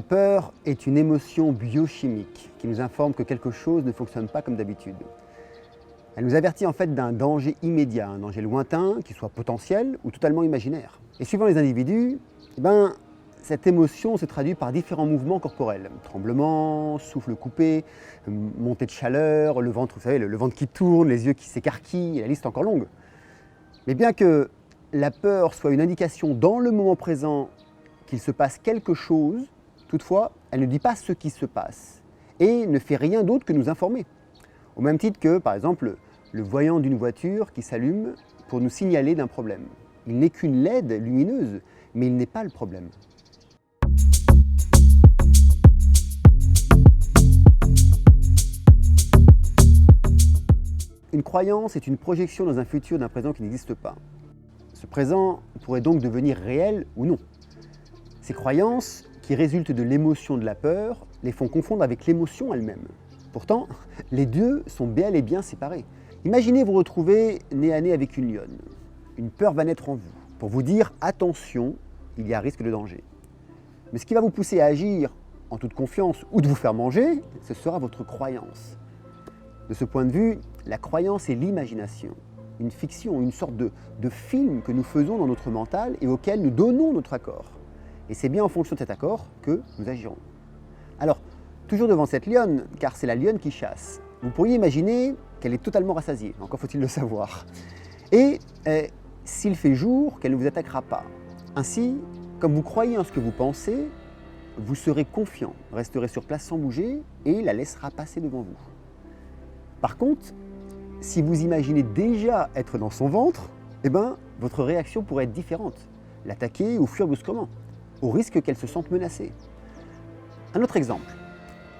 peur est une émotion biochimique qui nous informe que quelque chose ne fonctionne pas comme d'habitude. Elle nous avertit en fait d'un danger immédiat, un danger lointain, qu'il soit potentiel ou totalement imaginaire. Et suivant les individus, cette émotion se traduit par différents mouvements corporels. Tremblements, souffle coupé, montée de chaleur, le ventre, vous savez, le ventre qui tourne, les yeux qui s'écarquillent, la liste est encore longue. Mais bien que la peur soit une indication dans le moment présent qu'il se passe quelque chose, toutefois, elle ne dit pas ce qui se passe et ne fait rien d'autre que nous informer. Au même titre que, par exemple, le voyant d'une voiture qui s'allume pour nous signaler d'un problème. Il n'est qu'une LED lumineuse, mais il n'est pas le problème. Une croyance est une projection dans un futur d'un présent qui n'existe pas. Ce présent pourrait donc devenir réel ou non. Ces croyances, qui résultent de l'émotion de la peur, les font confondre avec l'émotion elle-même. Pourtant, les deux sont bel et bien séparés. Imaginez vous retrouver nez à nez avec une lionne. Une peur va naître en vous pour vous dire « attention, il y a risque de danger ». Mais ce qui va vous pousser à agir en toute confiance ou de vous faire manger, ce sera votre croyance. De ce point de vue, la croyance est l'imagination, une fiction, une sorte de film que nous faisons dans notre mental et auquel nous donnons notre accord. Et c'est bien en fonction de cet accord que nous agirons. Alors, toujours devant cette lionne, car c'est la lionne qui chasse, vous pourriez imaginer qu'elle est totalement rassasiée, encore faut-il le savoir. Et s'il fait jour, qu'elle ne vous attaquera pas. Ainsi, comme vous croyez en ce que vous pensez, vous serez confiant, resterez sur place sans bouger et la laissera passer devant vous. Par contre, si vous imaginez déjà être dans son ventre, votre réaction pourrait être différente, l'attaquer ou fuir brusquement, au risque qu'elle se sente menacée. Un autre exemple,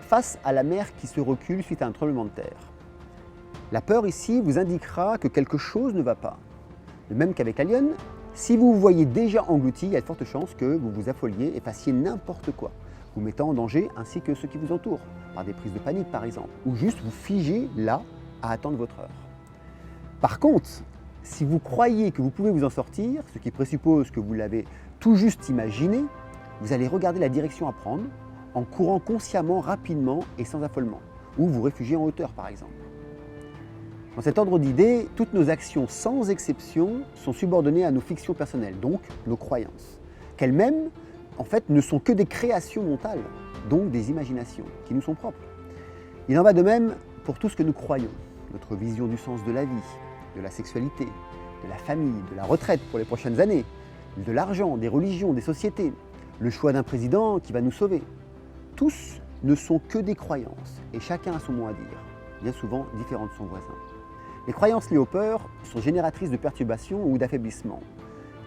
face à la mer qui se recule suite à un tremblement de terre. La peur ici vous indiquera que quelque chose ne va pas. De même qu'avec la lionne, si vous vous voyez déjà englouti, il y a de fortes chances que vous vous affoliez et fassiez n'importe quoi, vous mettant en danger ainsi que ceux qui vous entourent, par des prises de panique par exemple, ou juste vous figez là à attendre votre heure. Par contre, si vous croyez que vous pouvez vous en sortir, ce qui présuppose que vous l'avez tout juste imaginé, vous allez regarder la direction à prendre en courant consciemment, rapidement et sans affolement, ou vous réfugier en hauteur par exemple. Dans cet ordre d'idées, toutes nos actions sans exception sont subordonnées à nos fictions personnelles, donc nos croyances, qu'elles-mêmes en fait ne sont que des créations mentales, donc des imaginations qui nous sont propres. Il en va de même pour tout ce que nous croyons, notre vision du sens de la vie, de la sexualité, de la famille, de la retraite pour les prochaines années, de l'argent, des religions, des sociétés, le choix d'un président qui va nous sauver. Tous ne sont que des croyances et chacun a son mot à dire, bien souvent différent de son voisin. Les croyances liées aux peurs sont génératrices de perturbations ou d'affaiblissement,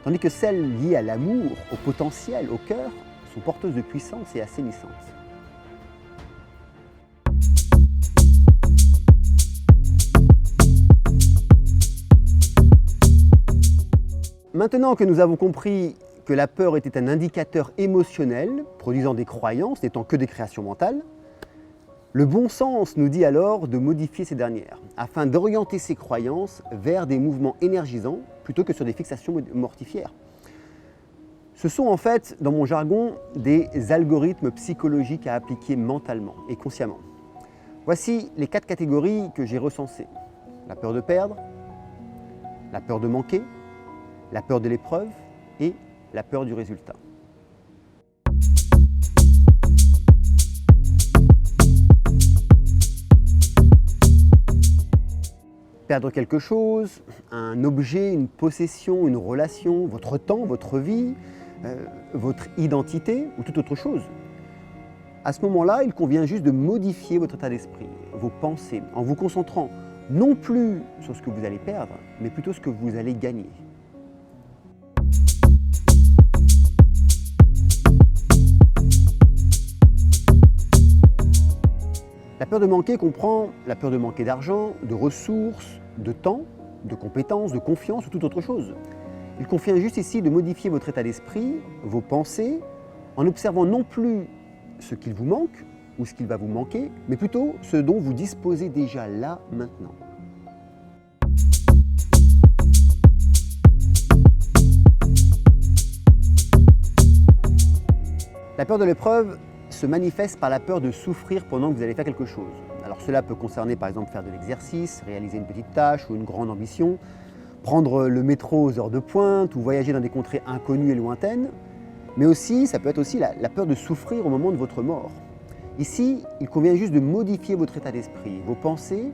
tandis que celles liées à l'amour, au potentiel, au cœur, sont porteuses de puissance et assainissantes. Maintenant que nous avons compris que la peur était un indicateur émotionnel, produisant des croyances n'étant que des créations mentales, le bon sens nous dit alors de modifier ces dernières, afin d'orienter ces croyances vers des mouvements énergisants plutôt que sur des fixations mortifères. Ce sont en fait, dans mon jargon, des algorithmes psychologiques à appliquer mentalement et consciemment. Voici les 4 catégories que j'ai recensées. La peur de perdre, la peur de manquer, la peur de l'épreuve et la peur du résultat. Perdre quelque chose, un objet, une possession, une relation, votre temps, votre vie, votre identité ou toute autre chose. À ce moment-là, il convient juste de modifier votre état d'esprit, vos pensées, en vous concentrant non plus sur ce que vous allez perdre, mais plutôt ce que vous allez gagner. La peur de manquer comprend la peur de manquer d'argent, de ressources, de temps, de compétences, de confiance ou toute autre chose. Il convient juste ici de modifier votre état d'esprit, vos pensées, en observant non plus ce qu'il vous manque ou ce qu'il va vous manquer, mais plutôt ce dont vous disposez déjà là, maintenant. La peur de l'épreuve se manifeste par la peur de souffrir pendant que vous allez faire quelque chose. Alors cela peut concerner par exemple faire de l'exercice, réaliser une petite tâche ou une grande ambition, prendre le métro aux heures de pointe ou voyager dans des contrées inconnues et lointaines, mais aussi ça peut être aussi la peur de souffrir au moment de votre mort. Ici, il convient juste de modifier votre état d'esprit, vos pensées,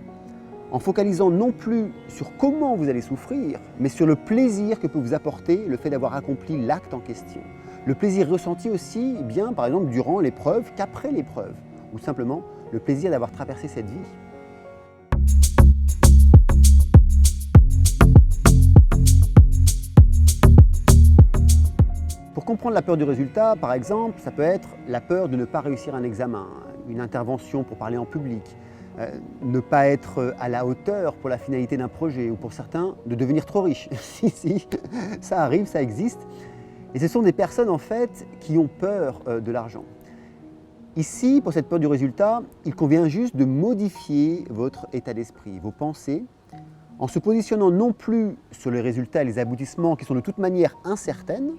en focalisant non plus sur comment vous allez souffrir, mais sur le plaisir que peut vous apporter le fait d'avoir accompli l'acte en question. Le plaisir ressenti aussi bien, par exemple, durant l'épreuve qu'après l'épreuve, ou simplement le plaisir d'avoir traversé cette vie. Pour comprendre la peur du résultat, par exemple, ça peut être la peur de ne pas réussir un examen, une intervention pour parler en public, ne pas être à la hauteur pour la finalité d'un projet, ou pour certains, de devenir trop riche. Si, ça arrive, ça existe. Et ce sont des personnes en fait qui ont peur de l'argent. Ici, pour cette peur du résultat, il convient juste de modifier votre état d'esprit, vos pensées, en se positionnant non plus sur les résultats et les aboutissements qui sont de toute manière incertaines,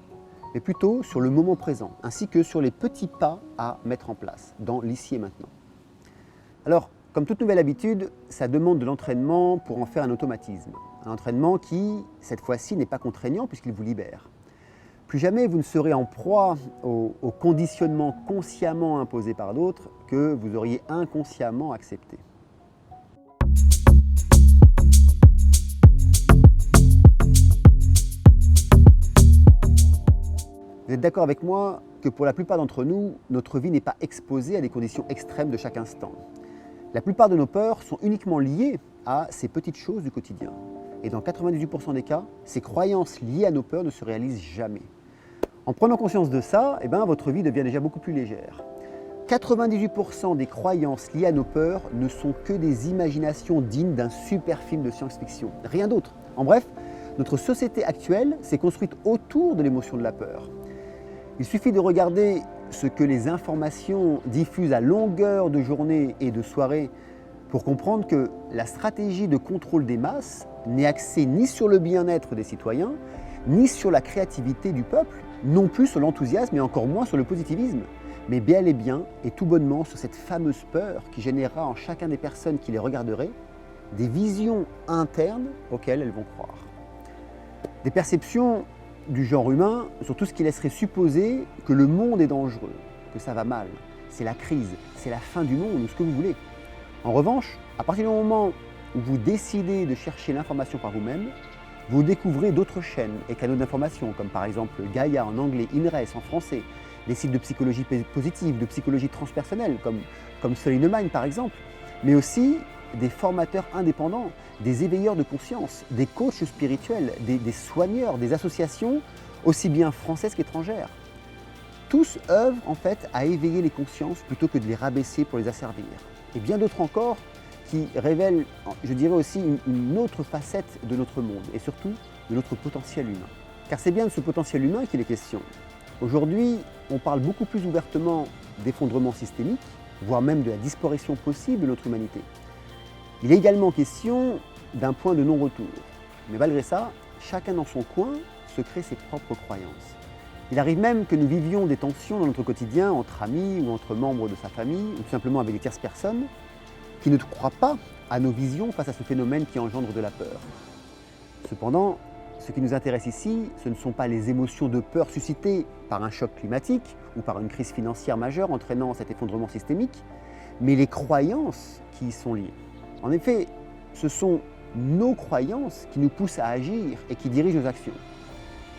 mais plutôt sur le moment présent, ainsi que sur les petits pas à mettre en place dans l'ici et maintenant. Alors, comme toute nouvelle habitude, ça demande de l'entraînement pour en faire un automatisme. Un entraînement qui, cette fois-ci, n'est pas contraignant puisqu'il vous libère. Plus jamais vous ne serez en proie au conditionnement consciemment imposé par d'autres que vous auriez inconsciemment accepté. Vous êtes d'accord avec moi que pour la plupart d'entre nous, notre vie n'est pas exposée à des conditions extrêmes de chaque instant. La plupart de nos peurs sont uniquement liées à ces petites choses du quotidien. Et dans 98% des cas, ces croyances liées à nos peurs ne se réalisent jamais. En prenant conscience de ça, votre vie devient déjà beaucoup plus légère. 98% des croyances liées à nos peurs ne sont que des imaginations dignes d'un super film de science-fiction, rien d'autre. En bref, notre société actuelle s'est construite autour de l'émotion de la peur. Il suffit de regarder ce que les informations diffusent à longueur de journée et de soirée pour comprendre que la stratégie de contrôle des masses n'est axée ni sur le bien-être des citoyens, ni sur la créativité du peuple, non plus sur l'enthousiasme et encore moins sur le positivisme, mais bel et bien et tout bonnement sur cette fameuse peur qui générera en chacun des personnes qui les regarderaient des visions internes auxquelles elles vont croire. Des perceptions du genre humain sur tout ce qui laisserait supposer que le monde est dangereux, que ça va mal, c'est la crise, c'est la fin du monde ou ce que vous voulez. En revanche, à partir du moment où vous décidez de chercher l'information par vous-même, vous découvrez d'autres chaînes et canaux d'information, comme par exemple Gaïa en anglais, INRES en français, des sites de psychologie positive, de psychologie transpersonnelle, comme Soleil Mind par exemple, mais aussi des formateurs indépendants, des éveilleurs de conscience, des coachs spirituels, des soigneurs, des associations, aussi bien françaises qu'étrangères. Tous œuvrent en fait à éveiller les consciences plutôt que de les rabaisser pour les asservir. Et bien d'autres encore qui révèlent, je dirais aussi, une autre facette de notre monde et surtout de notre potentiel humain. Car c'est bien de ce potentiel humain qu'il est question. Aujourd'hui, on parle beaucoup plus ouvertement d'effondrement systémique, voire même de la disparition possible de notre humanité. Il est également question d'un point de non-retour. Mais malgré ça, chacun dans son coin se crée ses propres croyances. Il arrive même que nous vivions des tensions dans notre quotidien entre amis ou entre membres de sa famille, ou tout simplement avec des tierces personnes, qui ne croient pas à nos visions face à ce phénomène qui engendre de la peur. Cependant, ce qui nous intéresse ici, ce ne sont pas les émotions de peur suscitées par un choc climatique ou par une crise financière majeure entraînant cet effondrement systémique, mais les croyances qui y sont liées. En effet, ce sont nos croyances qui nous poussent à agir et qui dirigent nos actions.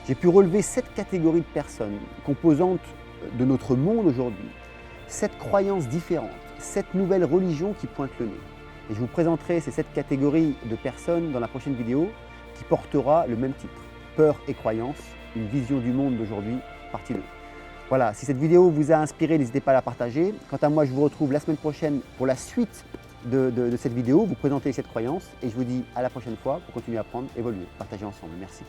J'ai pu relever 7 catégories de personnes composantes de notre monde aujourd'hui, 7 croyances différentes, 7 nouvelles religions qui pointent le nez. Et je vous présenterai ces 7 catégories de personnes dans la prochaine vidéo qui portera le même titre, Peur et croyances, une vision du monde d'aujourd'hui, partie 2. Voilà, si cette vidéo vous a inspiré, n'hésitez pas à la partager. Quant à moi, je vous retrouve la semaine prochaine pour la suite de cette vidéo, vous présenter cette croyance et je vous dis à la prochaine fois pour continuer à apprendre, évoluer, partager ensemble. Merci.